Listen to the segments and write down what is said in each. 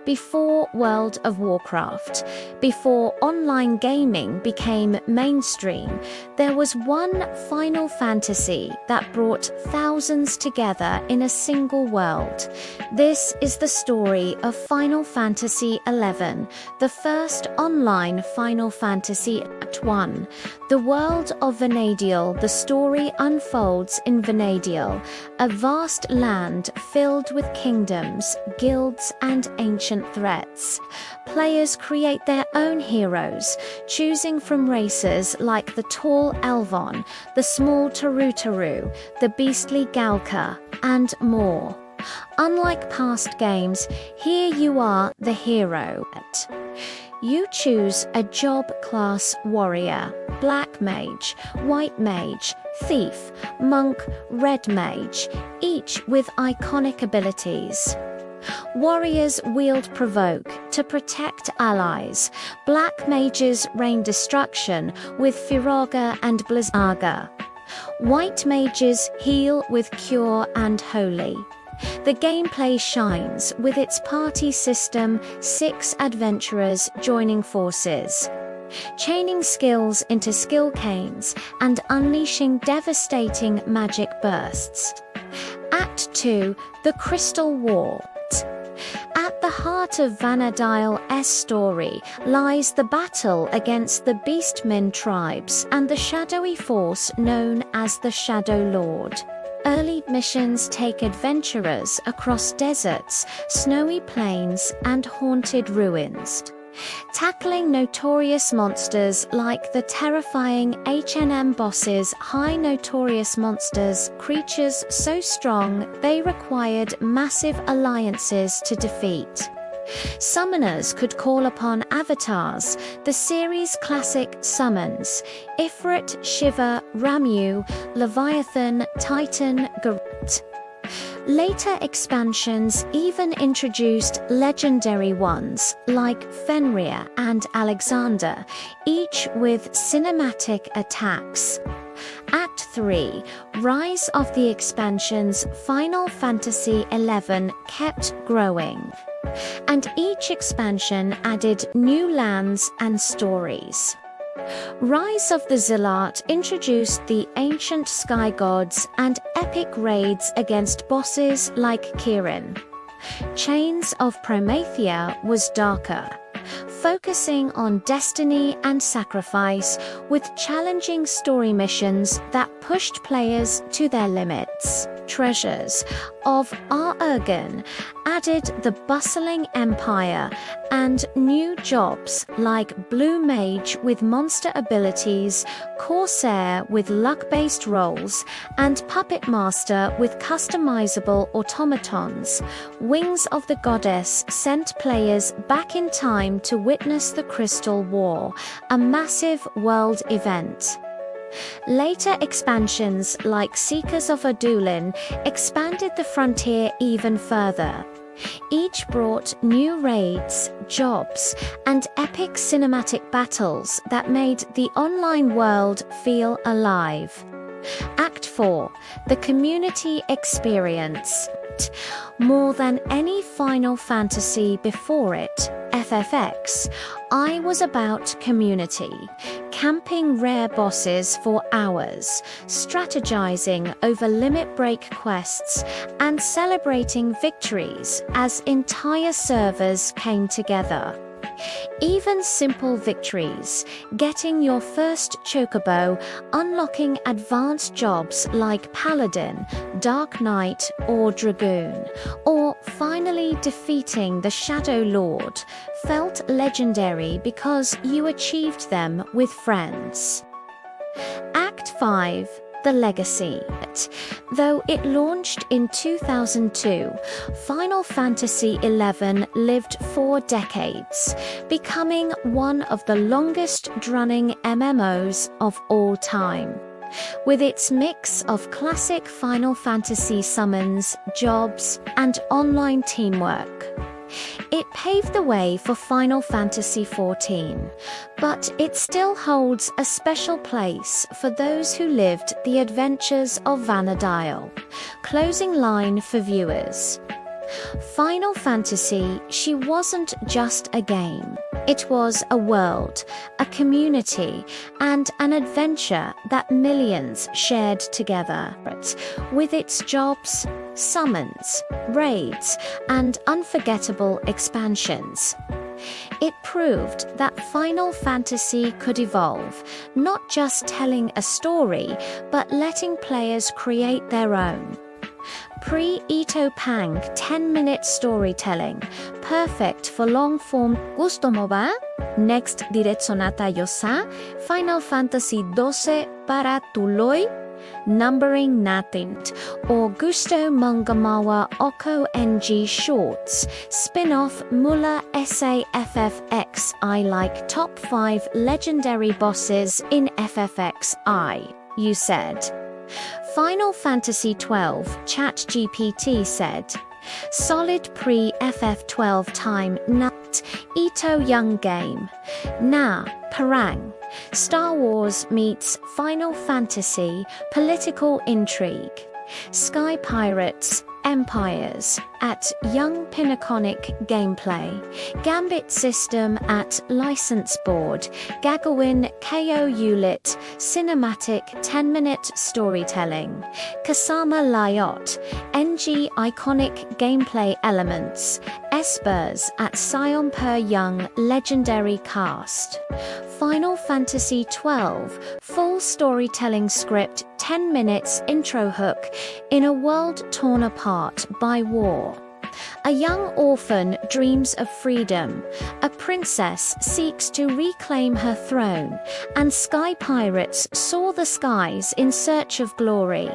Before World of Warcraft, before online gaming became mainstream, there was one Final Fantasy that brought thousands together in a single world. This is the story of Final Fantasy XI, the first online Final Fantasy Act 1. The world of Vanadiel. The story unfolds in Vanadiel, a vast land filled with kingdoms, guilds, and ancient threats. Players create their own heroes, choosing from races like the tall Elvon, the small Tarutaru, the beastly Galka, and more. Unlike past games, here you are the hero. You choose a job class warrior, black mage, white mage, thief, monk, red mage, each with iconic abilities. Warriors wield Provoke to protect allies. Black mages rain destruction with Firaga and Blizzaga. White mages heal with Cure and Holy. The gameplay shines with its party system, 6 adventurers joining forces, chaining skills into skill canes and unleashing devastating magic bursts. Act 2, The Crystal War. At the heart of Vanadiel's story lies the battle against the Beastmen tribes and the shadowy force known as the Shadow Lord. Early missions take adventurers across deserts, snowy plains, and haunted ruins, tackling notorious monsters like the terrifying H&M bosses. High notorious monsters, creatures so strong they required massive alliances to defeat. Summoners could call upon avatars, the series' classic summons: Ifrit, Shiva, Ramu, Leviathan, Titan, Garrote. Later expansions even introduced legendary ones like Fenrir and Alexander, each with cinematic attacks. Act 3, Rise of the Expansions. Final Fantasy XI kept growing, and each expansion added new lands and stories. Rise of the Zealot introduced the ancient sky gods and epic raids against bosses like Kirin. Chains of Promethea was darker, focusing on destiny and sacrifice, with challenging story missions that pushed players to their limits. Treasures of Arurgan added the bustling empire and new jobs like Blue Mage with monster abilities, Corsair with luck-based roles, and Puppet Master with customizable automatons. Wings of the Goddess sent players back in time to witness the Crystal War, a massive world event. Later expansions like Seekers of Adulin expanded the frontier even further. Each brought new raids, jobs, and epic cinematic battles that made the online world feel alive. Act 4, The Community Experience. More than any Final Fantasy before it, FFX, I was about community, camping rare bosses for hours, strategizing over limit break quests, and celebrating victories as entire servers came together. Even simple victories, getting your first chocobo, unlocking advanced jobs like Paladin, Dark Knight, or Dragoon, or finally defeating the Shadow Lord, felt legendary because you achieved them with friends. Act 5, The Legacy. Though it launched in 2002, Final Fantasy XI lived 4 decades, becoming one of the longest-running MMOs of all time. With its mix of classic Final Fantasy summons, jobs, and online teamwork, it paved the way for Final Fantasy XIV, but it still holds a special place for those who lived the adventures of Vanadiel. Closing line for viewers. Final Fantasy, she wasn't just a game. It was a world, a community, and an adventure that millions shared together. With its jobs, summons, raids, and unforgettable expansions. It proved that Final Fantasy could evolve, not just telling a story, but letting players create their own. Pre-Ito Pang 10-minute storytelling, perfect for long-form. Gusto mo ba? Next diretso na tayo sa Final Fantasy 12 para tuloy numbering natin, or gusto mong gumawa ako NG shorts, spin-off mula SAFFX. I like top 5 legendary bosses in FFXI, you said. Final Fantasy XII ChatGPT said, solid pre-FF12 time nut, Ito young game. Na, parang. Star Wars meets Final Fantasy, political intrigue. Sky Pirates, Empires, at Young Pinaconic gameplay. Gambit system at license board. Gagawin KO Ulit, cinematic 10-minute storytelling. Kasama Layot, NG iconic gameplay elements. Espers at Sion Per Young legendary cast. Final Fantasy XII, full storytelling script, 10 minutes intro hook, in a world torn apart by war. A young orphan dreams of freedom, a princess seeks to reclaim her throne, and sky pirates soar the skies in search of glory.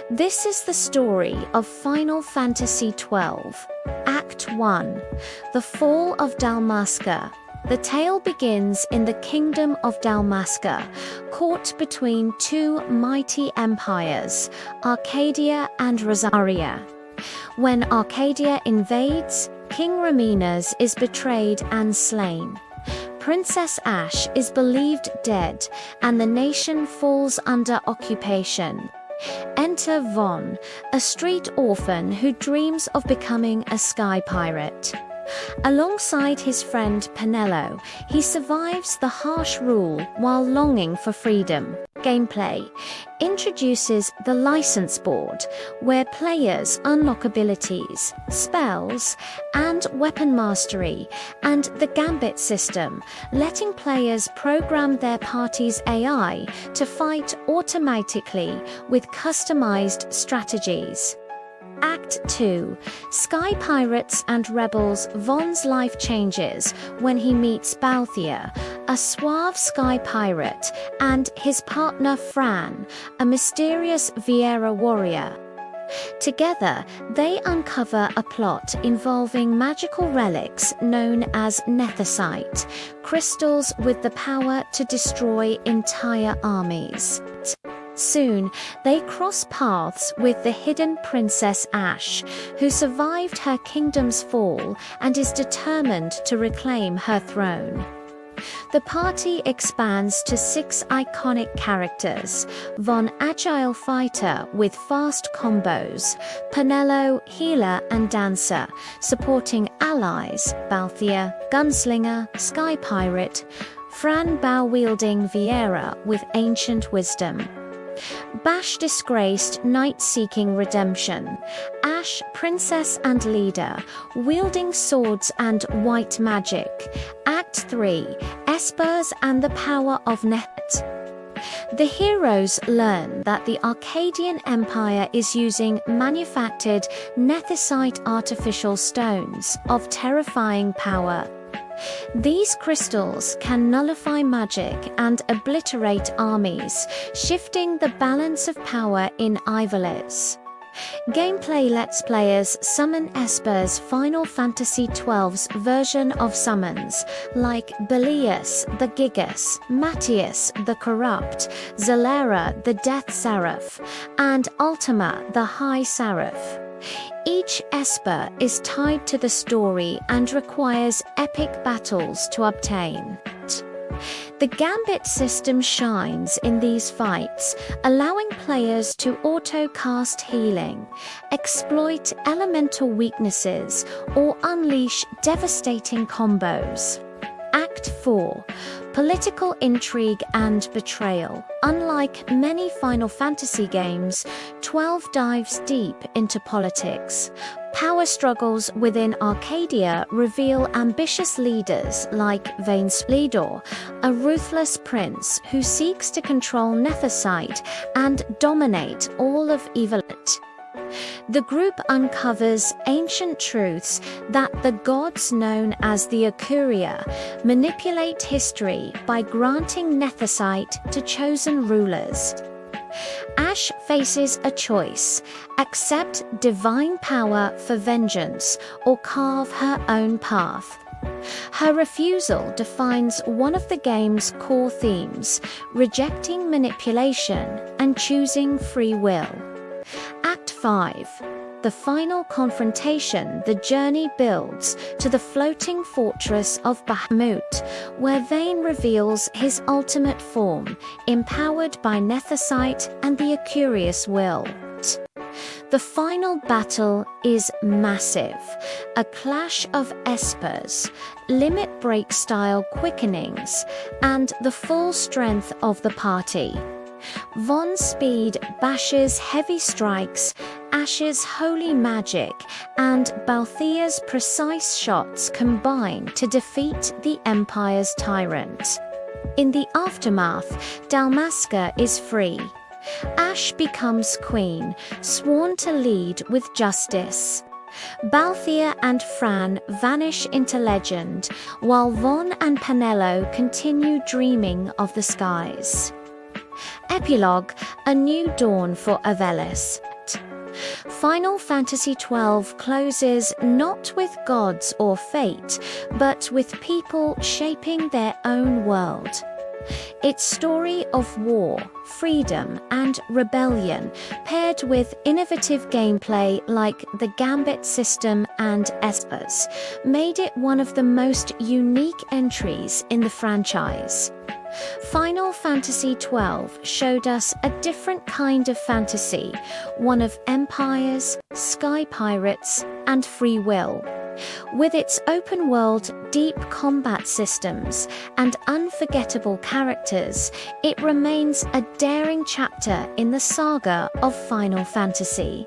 This is the story of Final Fantasy XII. Act 1, The Fall of Dalmasca. The tale begins in the kingdom of Dalmasca, caught between two mighty empires, Arcadia and Rosaria. When Arcadia invades, King Raminas is betrayed and slain. Princess Ashe is believed dead, and the nation falls under occupation. Enter Von, a street orphan who dreams of becoming a sky pirate. Alongside his friend Penelo, he survives the harsh rule while longing for freedom. Gameplay introduces the license board, where players unlock abilities, spells, and weapon mastery, and the Gambit system, letting players program their party's AI to fight automatically with customized strategies. Act 2. Sky Pirates and Rebels. Von's life changes when he meets Balthier, a suave sky pirate, and his partner Fran, a mysterious Viera warrior. Together, they uncover a plot involving magical relics known as nethicite, crystals with the power to destroy entire armies. Soon, they cross paths with the hidden Princess Ashe, who survived her kingdom's fall and is determined to reclaim her throne. The party expands to 6 iconic characters: Von, agile fighter with fast combos; Penelo, healer and dancer, supporting allies; Balthier, gunslinger, sky pirate; Fran, bow-wielding Viera with ancient wisdom; Bash, disgraced knight seeking redemption; Ashe, princess and leader, wielding swords and white magic. Act 3. Espers and the power of Net. The heroes learn that the Arcadian Empire is using manufactured nethicite artificial stones of terrifying power. These crystals can nullify magic and obliterate armies, shifting the balance of power in Ivalice. Gameplay lets players summon Espers. Final Fantasy XII's version of summons, like Belius the Gigas, Matthias the Corrupt, Zalera the Death Seraph, and Ultima the High Seraph. Each Esper is tied to the story and requires epic battles to obtain. The Gambit system shines in these fights, allowing players to auto-cast healing, exploit elemental weaknesses, or unleash devastating combos. Act 4. Political intrigue and betrayal. Unlike many Final Fantasy games, 12 dives deep into politics. Power struggles within Arcadia reveal ambitious leaders like Vainslidor, a ruthless prince who seeks to control Nethersite and dominate all of Evolit. The group uncovers ancient truths that the gods known as the Akuria manipulate history by granting Nethersite to chosen rulers. Ash faces a choice: accept divine power for vengeance or carve her own path. Her refusal defines one of the game's core themes, rejecting manipulation and choosing free will. Act 5. The final confrontation. The journey builds to the floating fortress of Bahamut, where Vayne reveals his ultimate form, empowered by Nethersite and the Akurious will. The final battle is massive, a clash of espers, limit break style quickenings, and the full strength of the party. Von's speed bashes heavy strikes, Ash's holy magic, and Balthia's precise shots combine to defeat the Empire's tyrant. In the aftermath, Dalmasca is free. Ash becomes queen, sworn to lead with justice. Balthia and Fran vanish into legend, while Von and Penelo continue dreaming of the skies. Epilogue: A New Dawn for Avelis. Final Fantasy XII closes not with gods or fate, but with people shaping their own world. Its story of war, freedom, and rebellion, paired with innovative gameplay like the Gambit system and espers, made it one of the most unique entries in the franchise. Final Fantasy XII showed us a different kind of fantasy, one of empires, sky pirates, and free will. With its open-world, deep combat systems, and unforgettable characters, it remains a daring chapter in the saga of Final Fantasy.